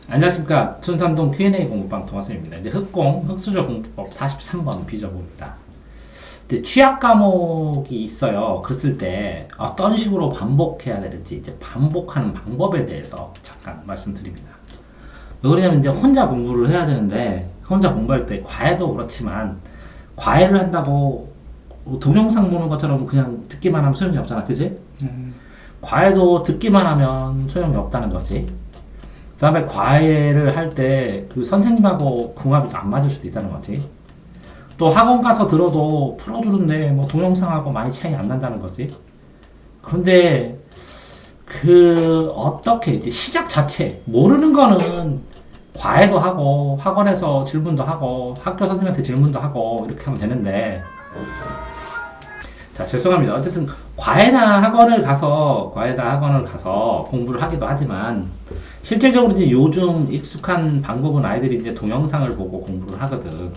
안녕하십니까. 춘산동 Q&A 공부방 동화쌤입니다. 이제 흑수저 공부법 43번 비저봅니다. 근데 취약 과목이 있어요. 그랬을 때 어떤 식으로 반복해야 되는지 이제 반복하는 방법에 대해서 잠깐 말씀드립니다. 왜 그러냐면 이제 혼자 공부를 해야 되는데 혼자 공부할 때 과외도 그렇지만 과외를 한다고 동영상 보는 것처럼 그냥 듣기만 하면 소용이 없잖아. 그지? 과외도 듣기만 하면 소용이 없다는 거지. 그 다음에 과외를 할 때 그 선생님하고 궁합이 또 안 맞을 수도 있다는 거지. 또 학원 가서 들어도 풀어주는데 뭐 동영상하고 많이 차이 안 난다는 거지. 그런데 어떻게 이제 시작 자체 모르는 거는 과외도 하고 학원에서 질문도 하고 학교 선생님한테 질문도 하고 이렇게 하면 되는데, 자, 죄송합니다. 어쨌든 과외나 학원을 가서 공부를 하기도 하지만 실제적으로 이제 요즘 익숙한 방법은 아이들이 이제 동영상을 보고 공부를 하거든.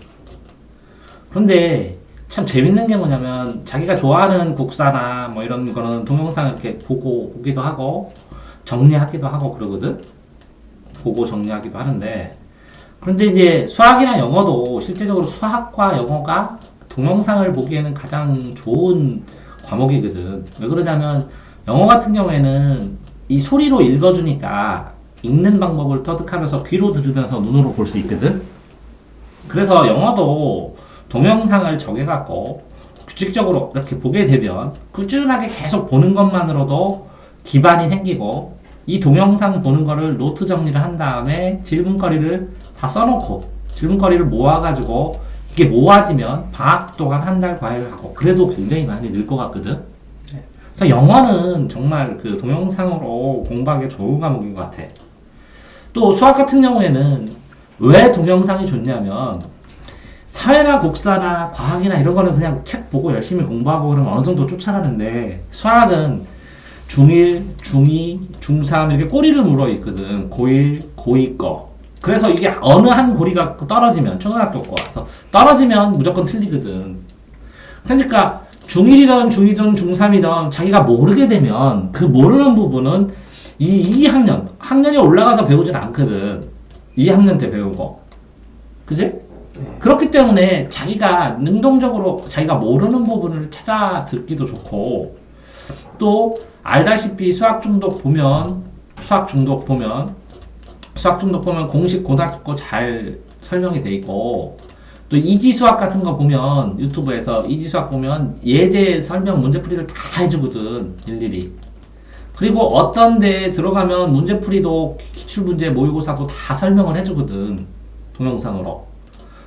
그런데 참 재밌는 게 뭐냐면 자기가 좋아하는 국사나 뭐 이런 거는 동영상을 이렇게 보기도 하고 정리하기도 하고 그러거든. 보고 정리하기도 하는데, 그런데 이제 수학이나 영어도 실제적으로 수학과 영어가 동영상을 보기에는 가장 좋은 과목이거든. 왜 그러냐면 영어 같은 경우에는 이 소리로 읽어주니까 읽는 방법을 터득하면서 귀로 들으면서 눈으로 볼 수 있거든. 그래서 영어도 동영상을 정해갖고 규칙적으로 이렇게 보게 되면 꾸준하게 계속 보는 것만으로도 기반이 생기고, 이 동영상 보는 거를 노트 정리를 한 다음에 질문거리를 다 써놓고 질문거리를 모아가지고 이게 모아지면 방학 동안 한 달 과외를 하고 그래도 굉장히 많이 늘 것 같거든. 그래서 영어는 정말 그 동영상으로 공부하기 좋은 과목인 것 같아. 또 수학 같은 경우에는 왜 동영상이 좋냐면 사회나 국사나 과학이나 이런 거는 그냥 책 보고 열심히 공부하고 그러면 어느 정도 쫓아가는데, 수학은 중1, 중2, 중3 이렇게 꼬리를 물어 있거든. 고1, 고2 거. 그래서 이게 어느 한 고리가 떨어지면, 초등학교 거 와서 떨어지면 무조건 틀리거든. 그러니까 중1이든 중2든 중3이든 자기가 모르게 되면 그 모르는 부분은 이 학년이 올라가서 배우진 않거든. 2학년 때 배우고. 그지? 그렇기 때문에 자기가 능동적으로 자기가 모르는 부분을 찾아 듣기도 좋고, 또 알다시피 수학 중독 보면 공식 고등학교 거 잘 설명이 돼 있고, 또 이지수학 같은 거 보면 유튜브에서 이지수학 보면 예제 설명 문제풀이를 다 해주거든, 일일이. 그리고 어떤 데에 들어가면 문제풀이도 기출문제 모의고사도 다 설명을 해주거든, 동영상으로.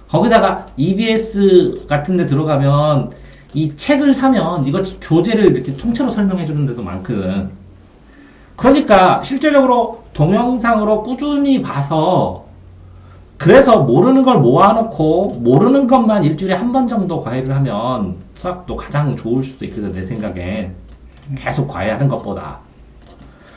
거기다가 EBS 같은 데 들어가면 이 책을 사면 이거 교재를 이렇게 통째로 설명해 주는 데도 많거든. 그러니까 실질적으로 동영상으로 꾸준히 봐서, 그래서 모르는 걸 모아놓고 모르는 것만 일주일에 한 번 정도 과외를 하면 수학도 가장 좋을 수도 있거든, 내 생각엔. 계속 과외하는 것보다.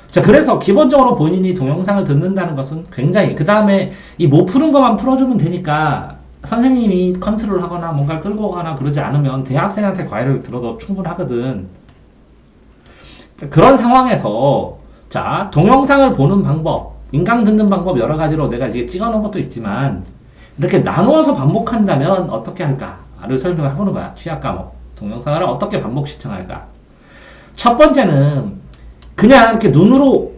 자, 그래서 기본적으로 본인이 동영상을 듣는다는 것은 굉장히, 그 다음에 이 못 푸는 것만 풀어주면 되니까 선생님이 컨트롤 하거나 뭔가를 끌고 가거나 그러지 않으면 대학생한테 과외를 들어도 충분하거든. 그런 상황에서, 자, 동영상을 보는 방법, 인강 듣는 방법 여러 가지로 내가 이제 찍어 놓은 것도 있지만, 이렇게 나누어서 반복한다면 어떻게 할까를 설명을 해보는 거야. 취약 과목. 동영상을 어떻게 반복 시청할까. 첫 번째는 그냥 이렇게 눈으로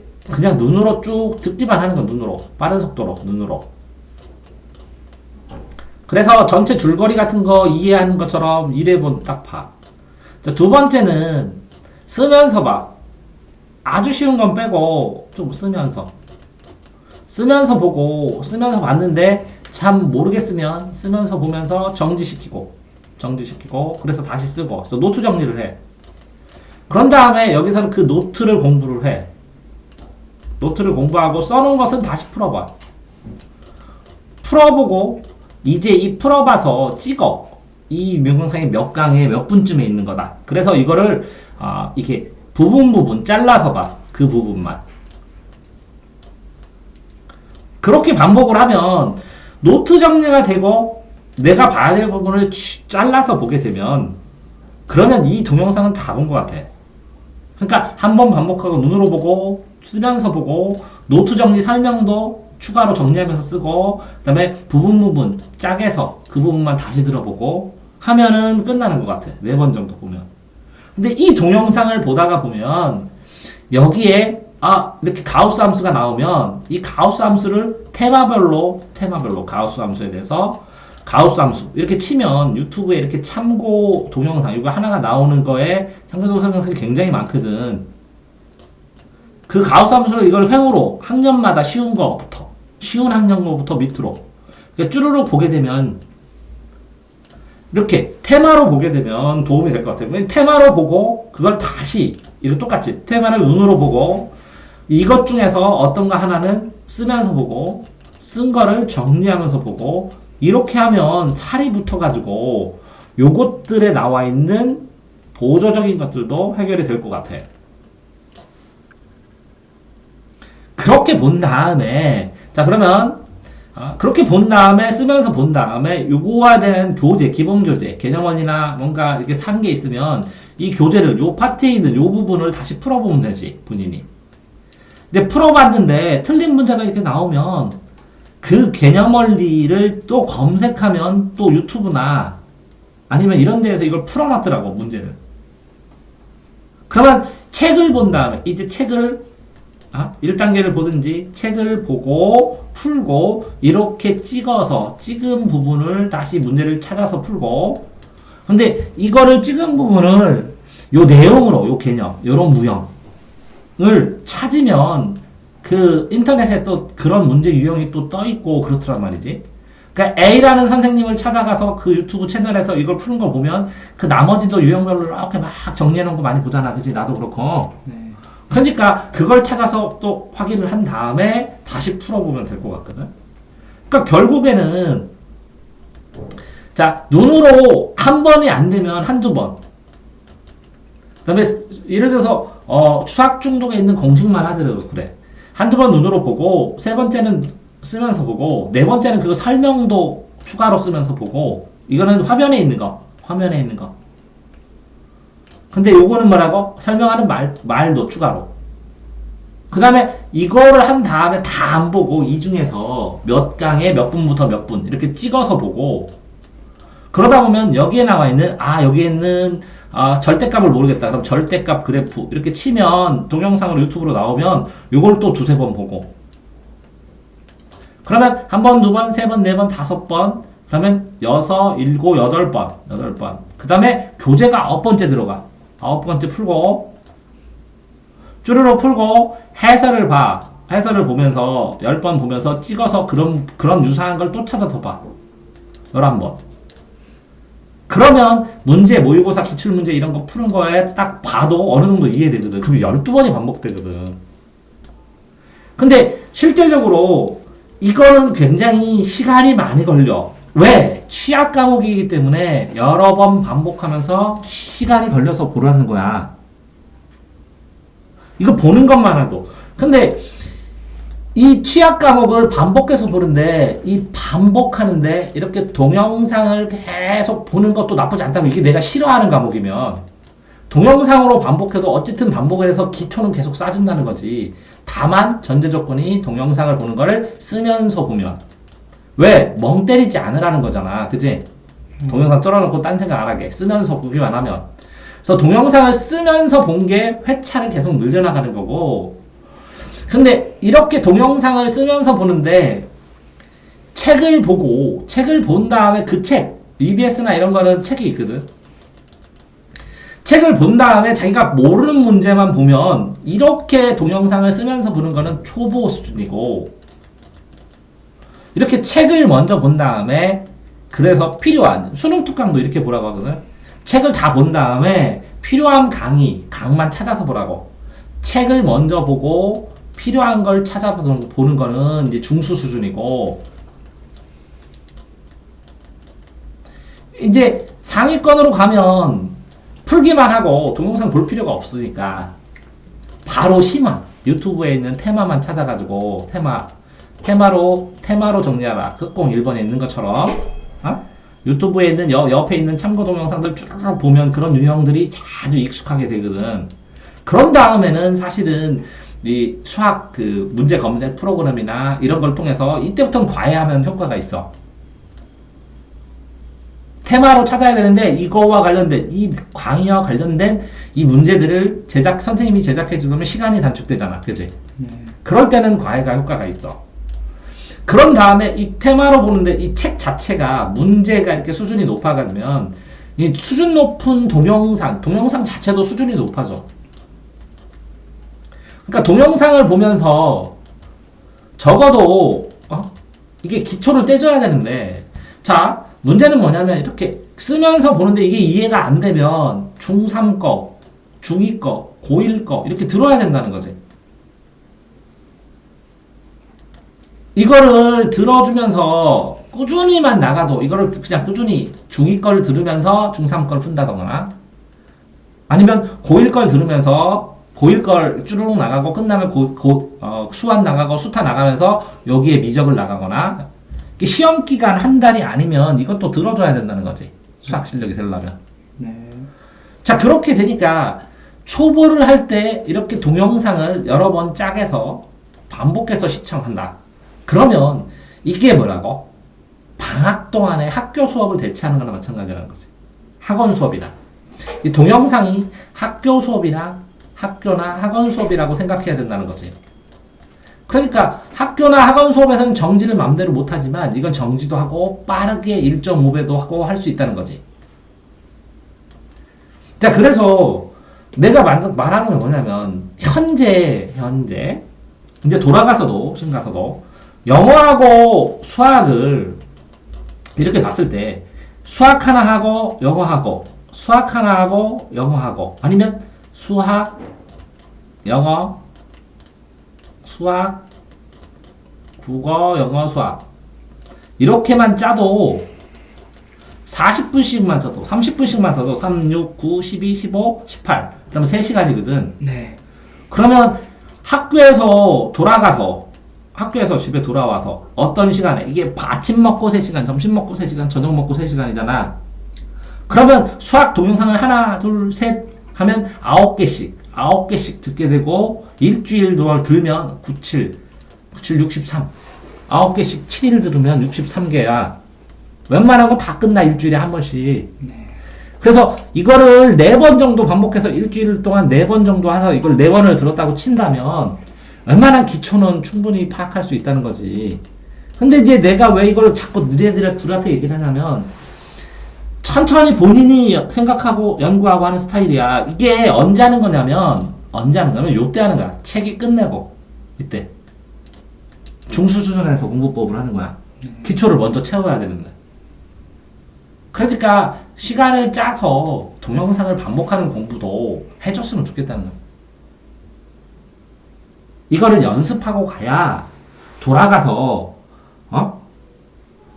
쭉 듣기만 하는 거, 눈으로. 빠른 속도로, 눈으로. 그래서 전체 줄거리 같은 거 이해하는 것처럼 1회분 딱 봐. 자, 두 번째는 쓰면서 봐. 아주 쉬운 건 빼고 좀 쓰면서 봤는데 참 모르겠으면 쓰면서 보면서 정지시키고 그래서 다시 쓰고, 그래서 노트 정리를 해. 그런 다음에 여기서는 그 노트를 공부를 해. 노트를 공부하고 써놓은 것은 다시 풀어봐. 풀어보고 이제 이 풀어봐서 찍어. 이 동영상이 몇 강에 몇 분쯤에 있는 거다. 그래서 이거를 이렇게 부분 잘라서 봐. 그 부분만. 그렇게 반복을 하면 노트 정리가 되고 내가 봐야 될 부분을 잘라서 보게 되면, 그러면 이 동영상은 다 본 것 같아. 그러니까 한 번 반복하고 눈으로 보고 쓰면서 보고 노트 정리 설명도 추가로 정리하면서 쓰고, 그 다음에 부분 짝에서 그 부분만 다시 들어보고 하면은 끝나는 것 같아. 4번 정도 보면. 근데 이 동영상을 보다가 보면 여기에 이렇게 가우스 함수가 나오면 이 가우스 함수를 테마별로 가우스 함수에 대해서 가우스 함수 이렇게 치면 유튜브에 이렇게 참고 동영상 이거 하나가 나오는 거에 참고 동영상이 굉장히 많거든. 그 가우스 함수를 이걸 횡으로 학년마다 쉬운 학년부터 밑으로 그러니까 쭈루룩 보게 되면 이렇게 테마로 보게 되면 도움이 될 것 같아요. 테마로 보고 그걸 다시 이렇게 똑같이 테마를 눈으로 보고 이것 중에서 어떤 거 하나는 쓰면서 보고 쓴 거를 정리하면서 보고 이렇게 하면 살이 붙어가지고 요것들에 나와 있는 보조적인 것들도 해결이 될 것 같아. 그렇게 본 다음에 자 그러면 그렇게 본 다음에 쓰면서 본 다음에 요거와 대한 교재, 기본 교재, 개념원이나 뭔가 이렇게 산 게 있으면 이 교재를 요 파트에 있는 요 부분을 다시 풀어보면 되지 본인이. 이제 풀어봤는데 틀린 문제가 이렇게 나오면 그 개념 원리를 또 검색하면 또 유튜브나 아니면 이런 데에서 이걸 풀어놨더라고 문제를. 그러면 책을 본 다음에 이제 책을 1단계를 보든지 책을 보고 풀고 이렇게 찍어서 찍은 부분을 다시 문제를 찾아서 풀고 근데 이거를 찍은 부분을 요 내용으로 요 개념 요런 무형을 찾으면 그 인터넷에 또 그런 문제 유형이 또 떠있고 그렇더란 말이지. 그러니까 A라는 선생님을 찾아가서 그 유튜브 채널에서 이걸 푸는 걸 보면 그 나머지도 유형별로 이렇게 막 정리해놓은 거 많이 보잖아. 그치? 나도 그렇고. 네. 그러니까 그걸 찾아서 또 확인을 한 다음에 다시 풀어보면 될 것 같거든. 그러니까 결국에는 자 눈으로 한 번이 안 되면 한두 번. 그다음에 예를 들어서 추락 중독에 있는 공식만 하더라도 그래. 한두 번 눈으로 보고 세 번째는 쓰면서 보고 네 번째는 그거 설명도 추가로 쓰면서 보고 이거는 화면에 있는 거. 근데 요거는 뭐라고? 설명하는 말도 추가로. 그 다음에 이거를 한 다음에 다 안 보고 이 중에서 몇 강에 몇 분부터 몇 분 이렇게 찍어서 보고 그러다 보면 여기에 나와 있는 여기에는 절대값을 모르겠다. 그럼 절대값 그래프 이렇게 치면 동영상으로 유튜브로 나오면 요걸 또 두세 번 보고 그러면 한 번, 두 번, 세 번, 네 번, 다섯 번 그러면 6, 7, 8번 그 다음에 교재가 9번째 들어가 9번째 풀고 쭈르륵 풀고 해설을 봐. 해설을 보면서 10번 보면서 찍어서 그런 유사한 걸 또 찾아서 봐. 11번. 그러면 문제, 모의고사 기출문제 이런 거 푸는 거에 딱 봐도 어느 정도 이해되거든. 그럼 12번이 반복되거든. 근데 실질적으로 이거는 굉장히 시간이 많이 걸려. 왜? 취약 과목이기 때문에 여러 번 반복하면서 시간이 걸려서 보라는 거야. 이거 보는 것만 해도. 근데 이 취약 과목을 반복해서 보는데 이 반복하는데 이렇게 동영상을 계속 보는 것도 나쁘지 않다고 이게 내가 싫어하는 과목이면 동영상으로 반복해도 어쨌든 반복을 해서 기초는 계속 쌓아준다는 거지. 다만 전제 조건이 동영상을 보는 거를 쓰면서 보면 왜? 멍 때리지 않으라는 거잖아. 그치? 동영상 틀어놓고 딴 생각 안 하게. 쓰면서 보기만 하면. 그래서 동영상을 쓰면서 본 게 회차를 계속 늘려나가는 거고. 근데 이렇게 동영상을 쓰면서 보는데 책을 본 다음에 그 책, EBS나 이런 거는 책이 있거든. 책을 본 다음에 자기가 모르는 문제만 보면 이렇게 동영상을 쓰면서 보는 거는 초보 수준이고 이렇게 책을 먼저 본 다음에 그래서 필요한 수능 특강도 이렇게 보라고 하거든. 책을 다 본 다음에 필요한 강만 찾아서 보라고. 책을 먼저 보고 필요한 걸 찾아보는 거는 이제 중수 수준이고 이제 상위권으로 가면 풀기만 하고 동영상 볼 필요가 없으니까 바로 심화 유튜브에 있는 테마만 찾아가지고 테마로 정리하라. 흑공 1번에 있는 것처럼 유튜브에 있는 옆에 있는 참고 동영상들 쭉 보면 그런 유형들이 자주 익숙하게 되거든. 그런 다음에는 사실은 이 수학 그 문제 검색 프로그램이나 이런 걸 통해서 이때부터는 과외하면 효과가 있어. 테마로 찾아야 되는데 이거와 관련된 이 강의와 관련된 이 문제들을 선생님이 제작해 주면 시간이 단축되잖아. 그치? 네. 그럴 때는 과외가 효과가 있어. 그런 다음에 이 테마로 보는데 이 책 자체가 문제가 이렇게 수준이 높아가면 이 수준 높은 동영상 자체도 수준이 높아져. 그러니까 동영상을 보면서 적어도 이게 기초를 떼줘야 되는데, 자 문제는 뭐냐면 이렇게 쓰면서 보는데 이게 이해가 안 되면 중3 거, 중2 거, 고1 거 이렇게 들어야 된다는 거지. 이거를 들어주면서 꾸준히만 나가도 이거를 그냥 꾸준히 중2 걸 들으면서 중3 걸 푼다거나 아니면 고1 걸 들으면서 고1 걸 쭈루룩 나가고 끝나면 수완 나가고 수타 나가면서 여기에 미적을 나가거나 시험 기간 한 달이 아니면 이것도 들어줘야 된다는 거지. 수학 실력이 되려면. 네. 자, 그렇게 되니까 초보를 할 때 이렇게 동영상을 여러 번 짝해서 반복해서 시청한다. 그러면 이게 뭐라고? 방학 동안에 학교 수업을 대체하는 거나 마찬가지라는 거지. 학원 수업이나. 이 동영상이 학교 수업이나 학교나 학원 수업이라고 생각해야 된다는 거지. 그러니까 학교나 학원 수업에서는 정지를 마음대로 못하지만 이건 정지도 하고 빠르게 1.5배도 하고 할 수 있다는 거지. 자, 그래서 내가 말하는 건 뭐냐면 현재 이제 돌아가서도 지금 가서도 영어하고 수학을 이렇게 봤을 때 수학 하나 하고 영어 하고 수학 하나 하고 영어 하고 아니면 수학 영어 수학 국어 영어 수학 이렇게만 짜도 40분씩만 써도 30분씩만 써도 3, 6, 9, 12, 15, 18 그러면 3시간이거든. 네. 그러면 학교에서 집에 돌아와서 어떤 시간에 이게 아침 먹고 3시간, 점심 먹고 3시간, 저녁 먹고 3시간이잖아. 그러면 수학 동영상을 하나, 둘, 셋 하면 9개씩 듣게 되고 일주일 동안 들으면 97, 63 9개씩 7일 들으면 63개야. 웬만한 거 다 끝나 일주일에 한 번씩. 네. 그래서 이거를 4번 정도 반복해서 일주일 동안 4번 정도 해서 이걸 4번을 들었다고 친다면 웬만한 기초는 충분히 파악할 수 있다는 거지. 근데 이제 내가 왜 이걸 자꾸 너희들한테 얘기를 하냐면 천천히 본인이 생각하고 연구하고 하는 스타일이야. 이게 언제 하는 거냐면 요때 하는 거야. 책이 끝내고 이때 중수준에서 공부법을 하는 거야. 기초를 먼저 채워야 되는 거야. 그러니까 시간을 짜서 동영상을 반복하는 공부도 해줬으면 좋겠다는 거야. 이거를 연습하고 가야 돌아가서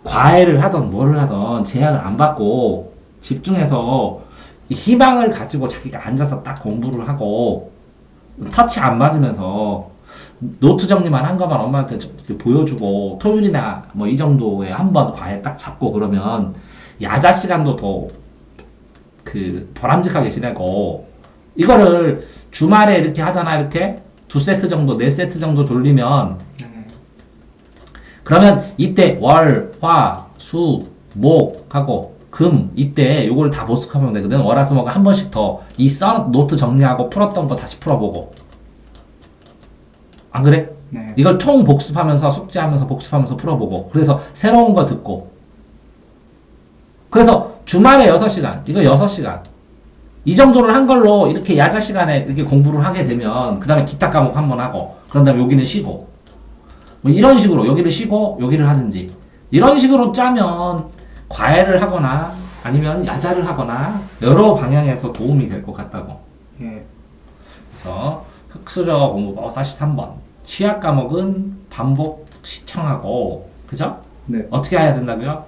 과외를 하던 뭐를 하던 제약을 안 받고 집중해서 희망을 가지고 자기가 앉아서 딱 공부를 하고 터치 안 받으면서 노트 정리만 한 것만 엄마한테 보여주고 토요일이나 뭐 이 정도에 한번 과외 딱 잡고 그러면 야자 시간도 더 보람직하게 지내고 이거를 주말에 이렇게 하잖아. 이렇게 2세트 정도 4세트 정도 돌리면 그러면 이때 월, 화, 수, 목 하고 금 이때 요걸 다 복습하면 되거든. 월화수목 한 번씩 더 이 노트 정리하고 풀었던 거 다시 풀어보고 안 그래? 네. 이걸 통 복습하면서 숙제하면서 복습하면서 풀어보고 그래서 새로운 거 듣고 그래서 주말에 6시간 이거 6시간 이 정도를 한 걸로 이렇게 야자 시간에 이렇게 공부를 하게 되면 그 다음에 기타 과목 한 번 하고 그런 다음에 여기는 쉬고 뭐 이런 식으로 여기를 쉬고 여기를 하든지 이런 식으로 짜면 과외를 하거나 아니면 야자를 하거나 여러 방향에서 도움이 될 것 같다고. 예. 그래서 흑수저 공부법 43번 취약 과목은 반복 시청하고 그죠? 네. 어떻게 해야 된다고요?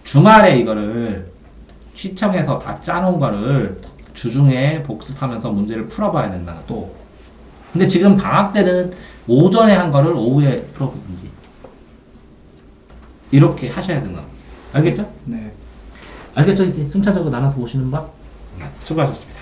주말에 이거를 시청해서 다 짜놓은 거를 주중에 복습하면서 문제를 풀어봐야 된다 또. 근데 지금 방학 때는 오전에 한 거를 오후에 풀어보든지 이렇게 하셔야 된다. 알겠죠? 네. 알겠죠? 이제 순차적으로 나눠서 보시는 법? 수고하셨습니다.